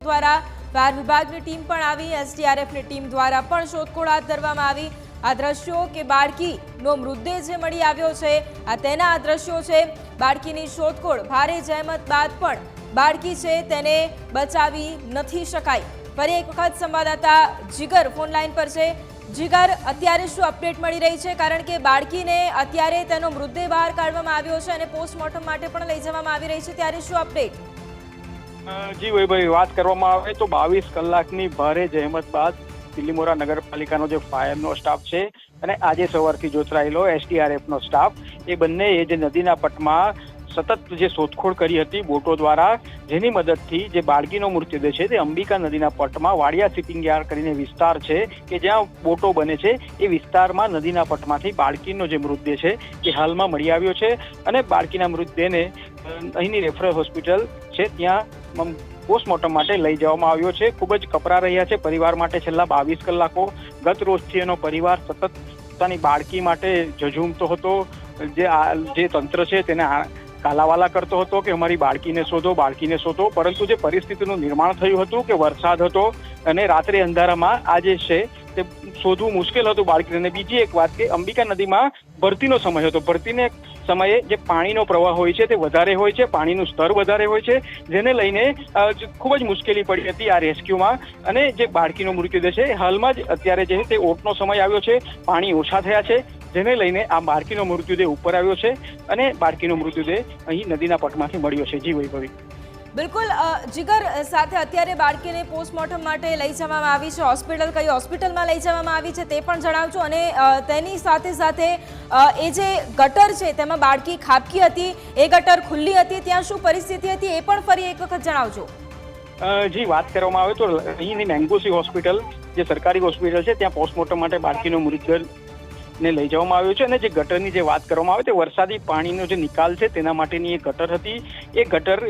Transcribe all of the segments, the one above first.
દ્વારા ફાયર વિભાગની ટીમ પણ આવી, એસડીઆરએફની ટીમ દ્વારા પણ શોધખોળ હાથ ધરવામાં આવી। આ દ્રશ્યો કે બાળકીનો મૃતદેહ જે મળી આવ્યો છે, આ તેના આ દ્રશ્યો છે। બાળકીની શોધખોળ, ભારે જહેમત બાદ પણ બાળકી છે તેને બચાવી નથી શકાઈ। ફરી એક વખત સંવાદદાતા જીગર ફોન લાઈન પર છે। જીગર, અત્યારે શું અપડેટ મળી રહી છે? કારણ કે બાળકીને અત્યારે તેનો મૃતદેહ બહાર કાઢવામાં આવ્યો છે અને પોસ્ટમોર્ટમ માટે પણ લઈ જવામાં આવી રહી છે, ત્યારે શું અપડેટ? જી વૈભવી, વાત કરવામાં આવે તો 22 કલાકની ભારે જહેમત બાદ બિલીમોરા નગરપાલિકાનો જે ફાયરનો સ્ટાફ છે અને આજે સવારથી જોતરાયેલો એસડીઆરએફનો સ્ટાફ, એ બંને જે નદીના પટમાં સતત જે શોધખોળ કરી હતી બોટો દ્વારા, જેની મદદથી જે બાળકીનો મૃતદેહ છે તે અંબિકા નદીના પટમાં વાડિયા શિપિંગ યાર્ડ કરીને વિસ્તાર છે કે જ્યાં બોટો બને છે, એ વિસ્તારમાં નદીના પટમાંથી બાળકીનો જે મૃતદેહ છે એ હાલમાં મળી આવ્યો છે અને બાળકીના મૃતદેહને અહીંની રેફરલ હોસ્પિટલ છે ત્યાં પોસ્ટમોર્ટમ માટે લઈ જવામાં આવ્યો છે। ખૂબ જ કપરા રહ્યા છે પરિવાર માટે છેલ્લા 22 કલાકો। ગત રોજથી એનો પરિવાર સતત પોતાની બાળકી માટે ઝઝૂમતો હતો, જે તંત્ર છે તેને કાલાવાલા કરતો હતો કે અમારી બાળકીને શોધો, પરંતુ જે પરિસ્થિતિનું નિર્માણ થયું હતું કે વરસાદ હતો અને રાત્રે અંધારામાં આ જે છે તે શોધવું મુશ્કેલ હતું બાળકીને। અને બીજી એક વાત કે અંબિકા નદીમાં ભરતીનો સમય હતો, ભરતીને સમયે જે પાણીનો પ્રવાહ હોય છે તે વધારે હોય છે, પાણીનું સ્તર વધારે હોય છે, જેને લઈને ખૂબ જ મુશ્કેલી પડી હતી આ રેસ્ક્યુમાં। અને જે બાળકીનો મૃતદેહ છે હાલમાં જ અત્યારે જે તે ઓટનો સમય આવ્યો છે, પાણી ઓછા થયા છે, જેને લઈને આ બાળકીનો મૃતદેહ ઉપર આવ્યો છે અને બાળકીનો મૃતદેહ અહીં નદીના પટમાંથી મળ્યો છે। જી વૈભવી, બિલકુલ જીગર, સાથે અત્યારે બાળકીને પોસ્ટમોર્ટમ માટે લઈ જવામાં આવી છે હોસ્પિટલ, કઈ હોસ્પિટલમાં લઈ જવામાં આવી છે તે પણ જણાવજો। અને તેની સાથે સાથે એ જે ગટર છે તેમાં બાળકી ખાબકી હતી, એ ગટર ખુલ્લી હતી, ત્યાં શું પરિસ્થિતિ હતી એ પણ ફરી એક વખત જણાવજો। જી, વાત કરવામાં આવે તો અહીંની મેંગોસી હોસ્પિટલ જે સરકારી હોસ્પિટલ છે ત્યાં પોસ્ટમોર્ટમ માટે બાળકીનો મૃતદેહ ને લઈ જવામાં આવ્યો છે અને જે ગટરની જે વાત કરવામાં આવે તે વરસાદી પાણીનો જે નિકાલ છે તેના માટેની એક ગટર હતી। એ ગટર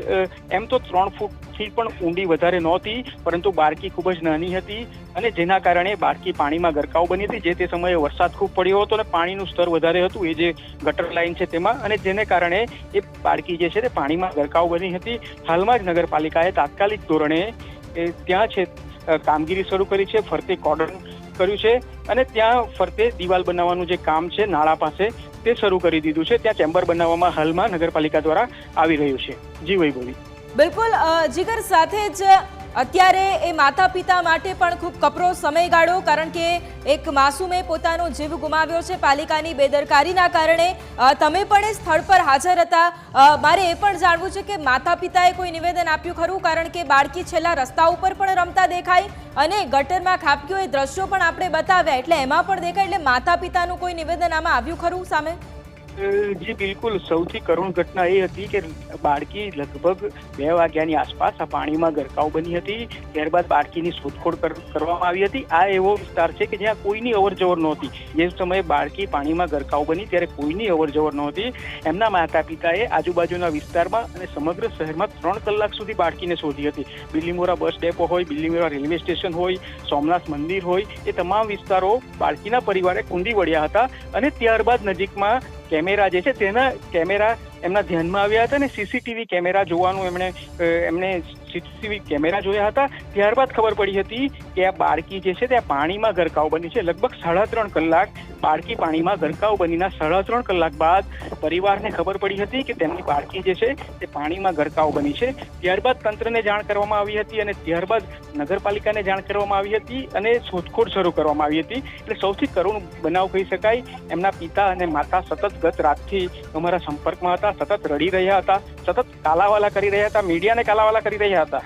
એમ તો 3 ફૂટથી પણ ઊંડી વધારે નહોતી, પરંતુ બાળકી ખૂબ જ નાની હતી અને જેના કારણે બાળકી પાણીમાં ગરકાવ બની હતી। જે તે સમયે વરસાદ ખૂબ પડ્યો હતો અને પાણીનું સ્તર વધારે હતું એ જે ગટર લાઈન છે તેમાં, અને જેને કારણે એ બાળકી જે છે તે પાણીમાં ગરકાવ બની હતી। હાલમાં જ નગરપાલિકાએ તાત્કાલિક ધોરણે ત્યાં છે કામગીરી શરૂ કરી છે, ફરતે કોર્ડન કર્યું છે અને ત્યાં ફરતે દિવાલ બનાવવાનું જે કામ છે નાળા પાસે તે શરૂ કરી દીધું છે। ત્યાં ચેમ્બર બનાવવામાં હાલમાં નગરપાલિકા દ્વારા આવી રહ્યું છે। જી વૈભવી, બિલકુલ જીગર, સાથે જ અત્યારે એ માતા પિતા માટે પણ ખૂબ કપરો સમયગાળો, કારણ કે એક માસૂમે પોતાનો જીવ ગુમાવ્યો છે પાલિકાની બેદરકારીના કારણે। તમે પણ એ સ્થળ પર હાજર હતા। મારે એ પણ જાણવું છે કે માતા પિતાએ કોઈ નિવેદન આપ્યું ખરું? કારણ કે બાળકી છેલ્લા રસ્તા ઉપર પણ રમતા દેખાય અને ગટરમાં ખાબક્યો, એ દ્રશ્યો પણ આપણે બતાવ્યા, એટલે એમાં પણ દેખાય, એટલે માતા પિતાનું કોઈ નિવેદન આમાં આવ્યું ખરું સામે? જી બિલકુલ, સૌથી કરુણ ઘટના એ હતી કે બાળકી લગભગ 2 વાગ્યાની આસપાસ આ પાણીમાં ગરકાવ બની હતી। ત્યારબાદ બાળકીની શોધખોળ કરવામાં આવી હતી। આ એવો વિસ્તાર છે કે જ્યાં કોઈની અવરજવર નહોતી। જે સમયે બાળકી પાણીમાં ગરકાવ બની ત્યારે કોઈની અવરજવર નહોતી। એમના માતા પિતાએ આજુબાજુના વિસ્તારમાં અને સમગ્ર શહેરમાં 3 કલાક સુધી બાળકીને શોધી હતી। બિલીમોરા બસ ડેપો હોય, બિલીમોરા રેલવે સ્ટેશન હોય, સોમનાથ મંદિર હોય, એ તમામ વિસ્તારો બાળકીના પરિવારે કુંદી વળ્યા હતા અને ત્યારબાદ નજીકમાં કેમેરા જે છે તેના કેમેરા એમના ધ્યાનમાં આવ્યા હતા અને સીસીટીવી કેમેરા જોવાનું એમણે સીસીટીવી કેમેરા જોયા હતા। ત્યારબાદ ખબર પડી હતી કે આ બાળકી જે છે તે પાણીમાં ગરકાવ બની છે। લગભગ 3.5 કલાક બાળકી પાણીમાં ગરકાવ બનીના 3.5 કલાક બાદ પરિવારને ખબર પડી હતી કે તેમની બાળકી જે છે તે પાણીમાં ગરકાવ બની છે। ત્યારબાદ તંત્રને જાણ કરવામાં આવી હતી અને ત્યારબાદ નગરપાલિકાને જાણ કરવામાં આવી હતી અને શોધખોળ શરૂ કરવામાં આવી હતી। એટલે સૌથી કરુણ બનાવ કહી શકાય। એમના પિતા અને માતા સતત ગત રાતથી અમારા સંપર્કમાં હતા, સતત રડી રહ્યા હતા, સતત કાલાવાલા કરી રહ્યા હતા, મીડિયાને કાલાવાલા કરી રહ્યા હતા।